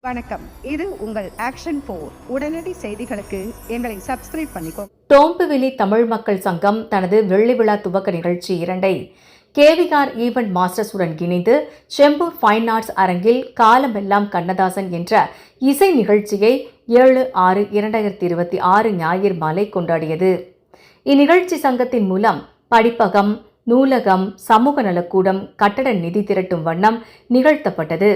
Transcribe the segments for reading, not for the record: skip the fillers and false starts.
வணக்கம். இது உங்கள் ஆக்ஷன் 4. உடனடி செய்திகளுக்கு எங்களை சப்ஸ்கிரைப் பண்ணிக்கோ. டோம்புவிலி தமிழ் மக்கள் சங்கம் தனது வெள்ளி விழா துவக்க நிகழ்ச்சி 2 கேவிஆர் ஈவென்ட் மாஸ்டர்ஸுடன் இணைந்து செம்பூர் ஃபைன் ஆர்ட்ஸ் அரங்கில் காலமெல்லாம் கண்ணதாசன் என்ற இசை நிகழ்ச்சியை 7/6/2026 ஞாயிறு மாலை கொண்டாடியது. இந்நிகழ்ச்சி சங்கத்தின் மூலம் படிப்பகம், நூலகம், சமூக நலக்கூடம், கட்டட நிதி திரட்டும் வண்ணம் நிகழ்த்தப்பட்டது.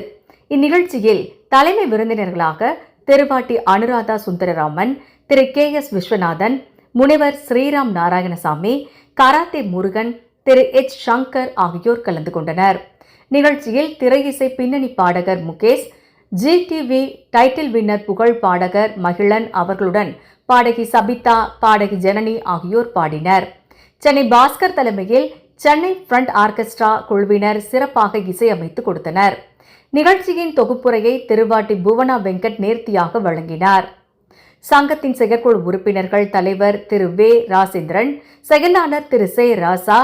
இந்நிகழ்ச்சியில் தலைமை விருந்தினர்களாக திருவாட்டி அனுராதா சுந்தரராமன், திரு KS விஸ்வநாதன், முனைவர் ஸ்ரீராம் நாராயணசாமி, கராத்தே முருகன், திரு H சங்கர் ஆகியோர் கலந்து கொண்டனர். நிகழ்ச்சியில் திரையிசை பின்னணி பாடகர் முகேஷ், GTV டைட்டில் வின்னர் புகழ் பாடகர் மகிழன் அவர்களுடன் பாடகி சபிதா, பாடகி ஜனனி ஆகியோர் பாடினர். சென்னை பாஸ்கர் தலைமையில் சென்னை ஃப்ரண்ட் ஆர்கெஸ்ட்ரா குழுவினர் சிறப்பாக இசையமைத்து கொடுத்தனர். நிகழ்ச்சியின் தொகுப்புரையை திருவாட்டி புவனா வெங்கட் நேர்த்தியாக வழங்கினார். சங்கத்தின் செயற்குழு உறுப்பினர்கள் தலைவர் திரு வே ராசேந்திரன், செயலாளர் திரு சே ராசா,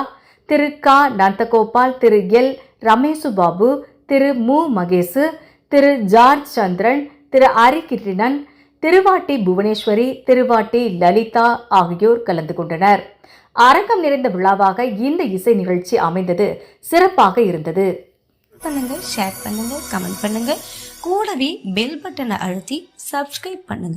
திரு க நந்தகோபால், திரு எல் ரமேசுபாபு, திரு மு மகேசு, திரு ஜார்ஜ் சந்திரன், திரு அரிகிருஷ்ணன், திருவாட்டி புவனேஸ்வரி, திருவாட்டி லலிதா ஆகியோர் கலந்து கொண்டனர். அரங்கம் நிறைந்த விழாவாக இந்த இசை நிகழ்ச்சி அமைந்தது சிறப்பாக இருந்தது. பண்ணுங்க, ஷேர் பண்ணுங்க, கமெண்ட் பண்ணுங்க, கூடவே பெல் பட்டனை அழுத்தி சப்ஸ்கிரைப் பண்ணுங்க.